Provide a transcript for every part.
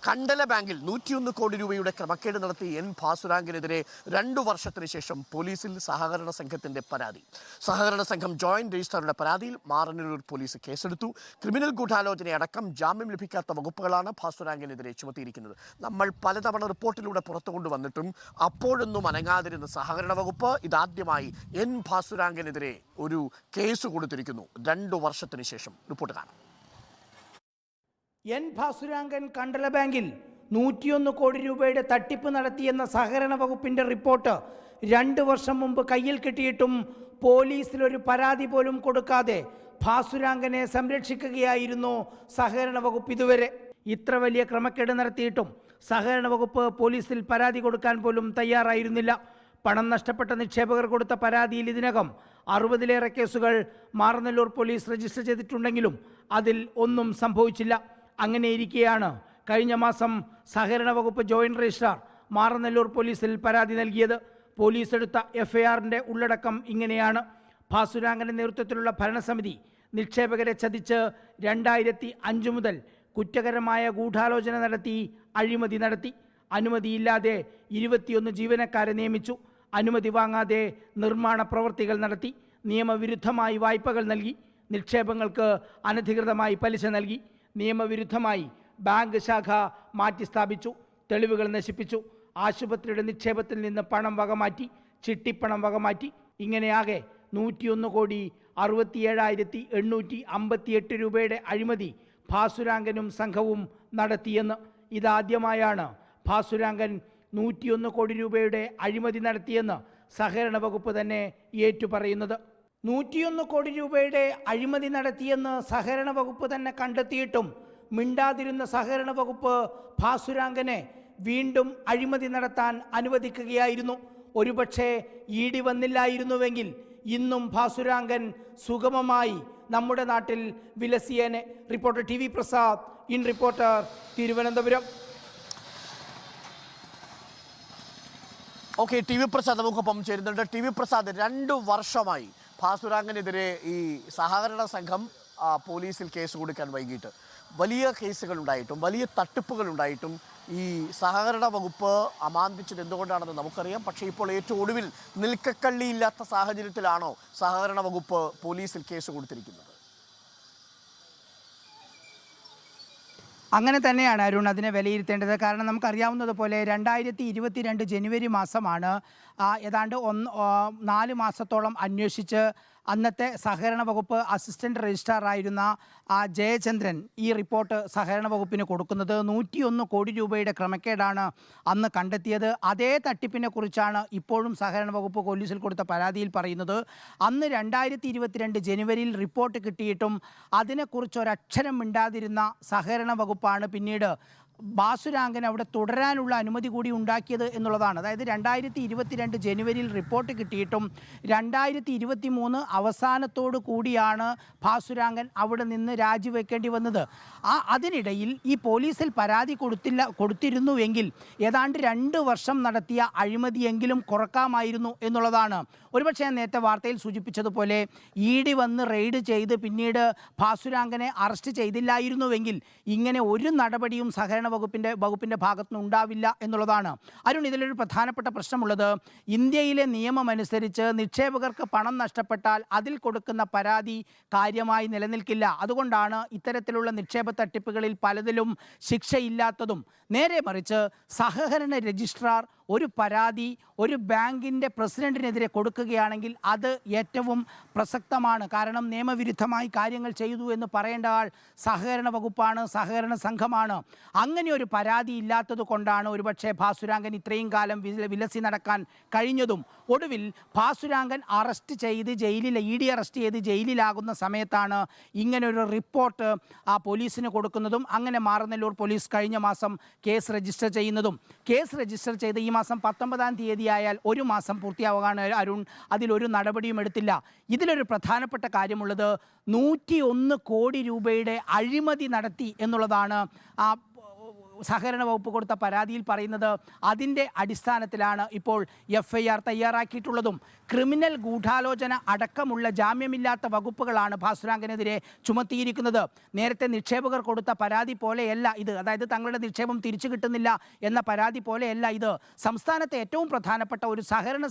കണ്ടല ബാങ്കിൽ 101 കോടി രൂപയുടെ ക്രമക്കേട് നടത്തി എൻ ഭാസുരാങ്കിനെതിരെ 2 വർഷത്തിന് ശേഷം പോലീസിൽ സഹകരണ സംഘത്തിന്റെ പരാതി. സഹകരണ സംഘം ജോയിന്റ് രജിസ്ട്രാറുടെ പരാതിയിൽ മാറനല്ലൂർ പോലീസ് കേസെടുത്തു. ക്രിമിനൽ ഗൂഢാലോചനയടക്കം ജാമ്യം ലഭിക്കാത്ത വകുപ്പുകളാണ് ഭാസുരാങ്കിനെതിരെ ചുമത്തിയിരിക്കുന്നത്. നമ്മൾ പലതവണ റിപ്പോർട്ടിലൂടെ പുറത്തു കൊണ്ടുവന്നിട്ടും അപ്പോഴൊന്നും അനങ്ങാതിരുന്ന സഹകരണ വകുപ്പ് ഇതാദ്യമായി എൻ ഭാസുരാങ്കിനെതിരെ ഒരു കേസ് കൊടുത്തിരിക്കുന്നു. 2 വർഷത്തിന് ശേഷം റിപ്പോർട്ട് കാണാം. എൻ ഭാസുരാങ്കൻ കണ്ടല ബാങ്കിൽ 101 കോടി രൂപയുടെ തട്ടിപ്പ് നടത്തിയെന്ന സഹകരണ വകുപ്പിൻ്റെ റിപ്പോർട്ട് 2 വർഷം മുമ്പ് കയ്യിൽ കിട്ടിയിട്ടും പോലീസിലൊരു പരാതി പോലും കൊടുക്കാതെ ഭാസുരാങ്കനെ സംരക്ഷിക്കുകയായിരുന്നു സഹകരണ വകുപ്പ്. ഇതുവരെ ഇത്ര വലിയ ക്രമക്കേട് നടത്തിയിട്ടും സഹകരണ വകുപ്പ് പോലീസിൽ പരാതി കൊടുക്കാൻ പോലും തയ്യാറായിരുന്നില്ല. പണം നഷ്ടപ്പെട്ട നിക്ഷേപകർ കൊടുത്ത പരാതിയിൽ ഇതിനകം 60-ലേറെ കേസുകൾ മാറനല്ലൂർ പോലീസ് രജിസ്റ്റർ ചെയ്തിട്ടുണ്ടെങ്കിലും അതിൽ ഒന്നും സംഭവിച്ചില്ല. അങ്ങനെയിരിക്കെയാണ് കഴിഞ്ഞ മാസം സഹകരണ വകുപ്പ് ജോയിന്റ് രജിസ്ട്രാർ മാറനല്ലൂർ പോലീസിൽ പരാതി നൽകിയത്. പോലീസ് എടുത്ത എഫ്ഐആറിൻ്റെ ഉള്ളടക്കം ഇങ്ങനെയാണ്. ഭാസുരാങ്കൻ്റെ നേതൃത്വത്തിലുള്ള ഭരണസമിതി നിക്ഷേപകരെ ചതിച്ച് 2005 മുതൽ കുറ്റകരമായ ഗൂഢാലോചന നടത്തി അഴിമതി നടത്തി. അനുമതിയില്ലാതെ 21 ജീവനക്കാരെ നിയമിച്ചു. അനുമതി വാങ്ങാതെ നിർമ്മാണ പ്രവൃത്തികൾ നടത്തി. നിയമവിരുദ്ധമായി വായ്പകൾ നൽകി. നിക്ഷേപങ്ങൾക്ക് അനധികൃതമായി പലിശ നൽകി. നിയമവിരുദ്ധമായി ബാങ്ക് ശാഖ മാറ്റി സ്ഥാപിച്ചു. തെളിവുകൾ നശിപ്പിച്ചു. ആശുപത്രിയുടെ നിക്ഷേപത്തിൽ നിന്ന് പണം വകമാറ്റി. ചിട്ടിപ്പണം വകമാറ്റി. ഇങ്ങനെയാകെ 101 കോടി 67,858 രൂപയുടെ അഴിമതി ഭാസുരാങ്കനും സംഘവും നടത്തിയെന്ന്. ഇതാദ്യമായാണ് ഭാസുരാങ്കൻ 101 കോടി രൂപയുടെ അഴിമതി നടത്തിയെന്ന് സഹകരണ വകുപ്പ് തന്നെ ഏറ്റുപറയുന്നത്. 101 കോടി രൂപയുടെ അഴിമതി നടത്തിയെന്ന് സഹകരണ വകുപ്പ് തന്നെ കണ്ടെത്തിയിട്ടും മിണ്ടാതിരുന്ന സഹകരണ വകുപ്പ് ഭാസുരാങ്കനെ വീണ്ടും അഴിമതി നടത്താൻ അനുവദിക്കുകയായിരുന്നു. ഒരുപക്ഷെ ED വന്നില്ലായിരുന്നുവെങ്കിൽ ഇന്നും ഭാസുരാങ്കൻ സുഗമമായി നമ്മുടെ നാട്ടിൽ വിലസിയേനെ. Reporter TV Prasad, in Reporter, Thiruvananthapuram. Okay, TV Prasad നമുക്കൊപ്പം ചേരുന്നുണ്ട്. TV പ്രസാദ്, 2 വർഷമായി ഭാസുരാങ്കനെതിരെ ഈ സഹകരണ സംഘം പോലീസിൽ കേസ് കൊടുക്കാൻ വൈകിട്ട് വലിയ കേസുകൾ ഉണ്ടായിട്ടും വലിയ തട്ടിപ്പുകൾ ഉണ്ടായിട്ടും ഈ സഹകരണ വകുപ്പ് അമാന്തിച്ചത് എന്തുകൊണ്ടാണെന്ന് നമുക്കറിയാം. പക്ഷേ ഇപ്പോൾ ഏറ്റവും ഒടുവിൽ നിൽക്കക്കള്ളിയില്ലാത്ത സാഹചര്യത്തിലാണോ സഹകരണ വകുപ്പ് പോലീസിൽ കേസ് കൊടുത്തിരിക്കുന്നത്? അങ്ങനെ തന്നെയാണ് അരുൺ അതിനെ വിലയിരുത്തേണ്ടത്. കാരണം നമുക്കറിയാവുന്നതുപോലെ 2022 ജനുവരി മാസമാണ് ഏതാണ്ട് 4 മാസത്തോളം അന്വേഷിച്ച് അന്നത്തെ സഹകരണ വകുപ്പ് അസിസ്റ്റന്റ് രജിസ്ട്രാറായിരുന്ന ജയചന്ദ്രൻ ഈ റിപ്പോർട്ട് സഹകരണ വകുപ്പിന് കൊടുക്കുന്നത്. 101 കോടി രൂപയുടെ ക്രമക്കേടാണ് അന്ന് കണ്ടെത്തിയത്. അതേ തട്ടിപ്പിനെ കുറിച്ചാണ് ഇപ്പോഴും സഹകരണ വകുപ്പ് പോലീസിൽ കൊടുത്ത പരാതിയിൽ പറയുന്നത്. അന്ന് 2022 ജനുവരിയിൽ റിപ്പോർട്ട് കിട്ടിയിട്ടും അതിനെക്കുറിച്ച് ഒരക്ഷരം മിണ്ടാതിരുന്ന സഹകരണ വകുപ്പാണ് പിന്നീട് ഭാസുരാങ്കൻ അവിടെ തുടരാനുള്ള അനുമതി കൂടി ഉണ്ടാക്കിയത് എന്നുള്ളതാണ്. അതായത് 2022 ജനുവരിയിൽ റിപ്പോർട്ട് കിട്ടിയിട്ടും 2023 അവസാനത്തോടു കൂടിയാണ് ഭാസുരാങ്കൻ അവിടെ നിന്ന് രാജിവെക്കേണ്ടി വന്നത്. അതിനിടയിൽ ഈ പോലീസിൽ പരാതി കൊടുത്തിരുന്നുവെങ്കിൽ ഏതാണ്ട് 2 വർഷം നടത്തിയ അഴിമതിയെങ്കിലും കുറക്കാമായിരുന്നു എന്നുള്ളതാണ്. ഒരുപക്ഷെ ഞാൻ നേരത്തെ വാർത്തയിൽ സൂചിപ്പിച്ചതുപോലെ ED വന്ന് റെയ്ഡ് ചെയ്ത് പിന്നീട് ഭാസുരാങ്കനെ അറസ്റ്റ് ചെയ്തില്ലായിരുന്നുവെങ്കിൽ ഇങ്ങനെ ഒരു നടപടിയും സഹകരണ വകുപ്പിൻ്റെ ഭാഗത്തുനിന്ന് ഉണ്ടാവില്ല എന്നുള്ളതാണ്. അരുൺ, ഇതിലൊരു പ്രധാനപ്പെട്ട പ്രശ്നമുള്ളത് ഇന്ത്യയിലെ നിയമമനുസരിച്ച് നിക്ഷേപകർക്ക് പണം നഷ്ടപ്പെട്ടാൽ അതിൽ കൊടുക്കുന്ന പരാതി കാര്യമായി നിലനിൽക്കില്ല. അതുകൊണ്ടാണ് ഇത്തരത്തിലുള്ള നിക്ഷേപ തട്ടിപ്പുകളിൽ പലതിലും ശിക്ഷയില്ലാത്തതും. നേരെ മറിച്ച് സഹകരണ രജിസ്ട്രാർ ഒരു പരാതി ഒരു ബാങ്കിൻ്റെ പ്രസിഡന്റിനെതിരെ കൊടുക്കുകയാണെങ്കിൽ അത് ഏറ്റവും പ്രസക്തമാണ്. കാരണം നിയമവിരുദ്ധമായി കാര്യങ്ങൾ ചെയ്തു എന്ന് പറയേണ്ട ആൾ സഹകരണ വകുപ്പാണ്, സഹകരണ സംഘമാണ്. അങ്ങനെ ഒരു പരാതി ഇല്ലാത്തത് കൊണ്ടാണ് ഒരുപക്ഷെ ഭാസുരാങ്കൻ ഇത്രയും കാലം വിലസി നടക്കാൻ കഴിഞ്ഞതും. ഒടുവിൽ ഭാസുരാങ്കൻ അറസ്റ്റ് ചെയ്ത് ED അറസ്റ്റ് ചെയ്ത് ജയിലിലാകുന്ന സമയത്താണ് ഇങ്ങനൊരു റിപ്പോർട്ട് പോലീസിന് കൊടുക്കുന്നതും അങ്ങനെ മാറനല്ലൂർ പോലീസ് കഴിഞ്ഞ മാസം കേസ് രജിസ്റ്റർ ചെയ്യുന്നതും. കേസ് രജിസ്റ്റർ ചെയ്ത് ഈ മാസം 19-ാം തീയതി ആയാൽ 1 മാസം പൂർത്തിയാവുകയാണ് അരുൺ. അതിലൊരു നടപടിയും എടുത്തില്ല. ഇതിലൊരു പ്രധാനപ്പെട്ട കാര്യമുള്ളത് 101 കോടി രൂപയുടെ അഴിമതി നടത്തി എന്നുള്ളതാണ് സഹകരണ വകുപ്പ് കൊടുത്ത പരാതിയിൽ പറയുന്നത്. അതിൻ്റെ അടിസ്ഥാനത്തിലാണ് ഇപ്പോൾ FIR തയ്യാറാക്കിയിട്ടുള്ളതും. ക്രിമിനൽ ഗൂഢാലോചന അടക്കമുള്ള ജാമ്യമില്ലാത്ത വകുപ്പുകളാണ് ഭാസുരാങ്കനെതിരെ ചുമത്തിയിരിക്കുന്നത്. നേരത്തെ നിക്ഷേപകർ കൊടുത്ത പരാതി പോലെയല്ല ഇത്, അതായത് തങ്ങളുടെ നിക്ഷേപം തിരിച്ചു കിട്ടുന്നില്ല എന്ന പരാതി പോലെയല്ല ഇത്. സംസ്ഥാനത്തെ ഏറ്റവും പ്രധാനപ്പെട്ട ഒരു സഹകരണ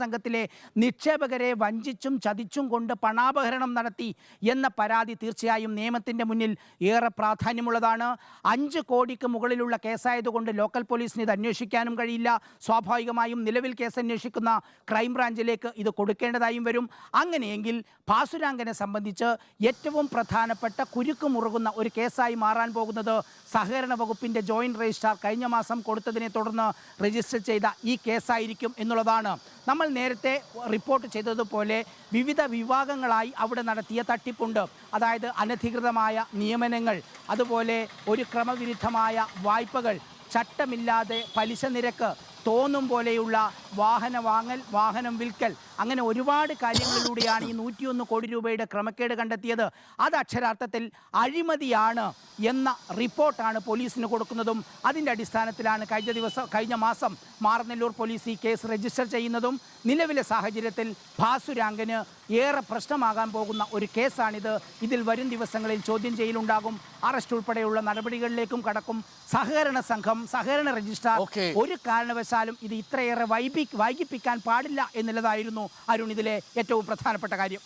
സംഘത്തിലെ നിക്ഷേപകരെ വഞ്ചിച്ചും ചതിച്ചും കൊണ്ട് പണാപഹരണം നടത്തി എന്ന പരാതി തീർച്ചയായും നിയമത്തിൻ്റെ മുന്നിൽ ഏറെ പ്രാധാന്യമുള്ളതാണ്. 5 കോടിക്ക് മുകളിലുള്ള കേസായതുകൊണ്ട് ലോക്കൽ പോലീസിന് ഇത് അന്വേഷിക്കാനും കഴിയില്ല. സ്വാഭാവികമായും നിലവിൽ കേസ് അന്വേഷിക്കുന്ന ക്രൈംബ്രാഞ്ചിലേക്ക് ഇത് കൊടുക്കേണ്ടതായും വരും. അങ്ങനെയെങ്കിൽ ഭാസുരാങ്കനെ സംബന്ധിച്ച് ഏറ്റവും പ്രധാനപ്പെട്ട കുരുക്ക് മുറുകുന്ന ഒരു കേസായി മാറാൻ പോകുന്നത് സഹകരണ വകുപ്പിൻ്റെ ജോയിൻറ്റ് രജിസ്ട്രാർ കഴിഞ്ഞ മാസം കൊടുത്തതിനെ തുടർന്ന് രജിസ്റ്റർ ചെയ്ത ഈ കേസായിരിക്കും എന്നുള്ളതാണ്. നമ്മൾ നേരത്തെ റിപ്പോർട്ട് ചെയ്തതുപോലെ വിവിധ വിഭാഗങ്ങളായി അവിടെ നടത്തിയ തട്ടിപ്പുണ്ട്. അതായത് അനധികൃതമായ നിയമനങ്ങൾ, അതുപോലെ ഒരു ക്രമവിരുദ്ധമായ വായ്പകൾ, ചട്ടമില്ലാതെ പലിശ നിരക്ക്, തോന്നും പോലെയുള്ള വാഹന വാങ്ങൽ, വാഹനം വിൽക്കൽ, അങ്ങനെ ഒരുപാട് കാര്യങ്ങളിലൂടെയാണ് ഈ 101 കോടി രൂപയുടെ ക്രമക്കേട് കണ്ടെത്തിയത്. അത് അക്ഷരാർത്ഥത്തിൽ അഴിമതിയാണ് എന്ന റിപ്പോർട്ടാണ് പോലീസിന് കൊടുക്കുന്നതും. അതിൻ്റെ അടിസ്ഥാനത്തിലാണ് കഴിഞ്ഞ മാസം മാറനല്ലൂർ പോലീസ് ഈ കേസ് രജിസ്റ്റർ ചെയ്യുന്നതും. നിലവിലെ സാഹചര്യത്തിൽ ഭാസുരാങ്കന് ഏറെ പ്രശ്നമാകാൻ പോകുന്ന ഒരു കേസാണിത്. ഇതിൽ വരും ദിവസങ്ങളിൽ ചോദ്യം ചെയ്യലുണ്ടാകും, അറസ്റ്റ് ഉൾപ്പെടെയുള്ള നടപടികളിലേക്കും കടക്കും. സഹകരണ സംഘം, സഹകരണ രജിസ്ട്രാർ ഒരു കാരണവശാലും ഇത് ഇത്രയേറെ വൈകിപ്പിക്കാൻ പാടില്ല എന്നുള്ളതായിരുന്നു അരുൺ ഇതിലെ ഏറ്റവും പ്രധാനപ്പെട്ട കാര്യം.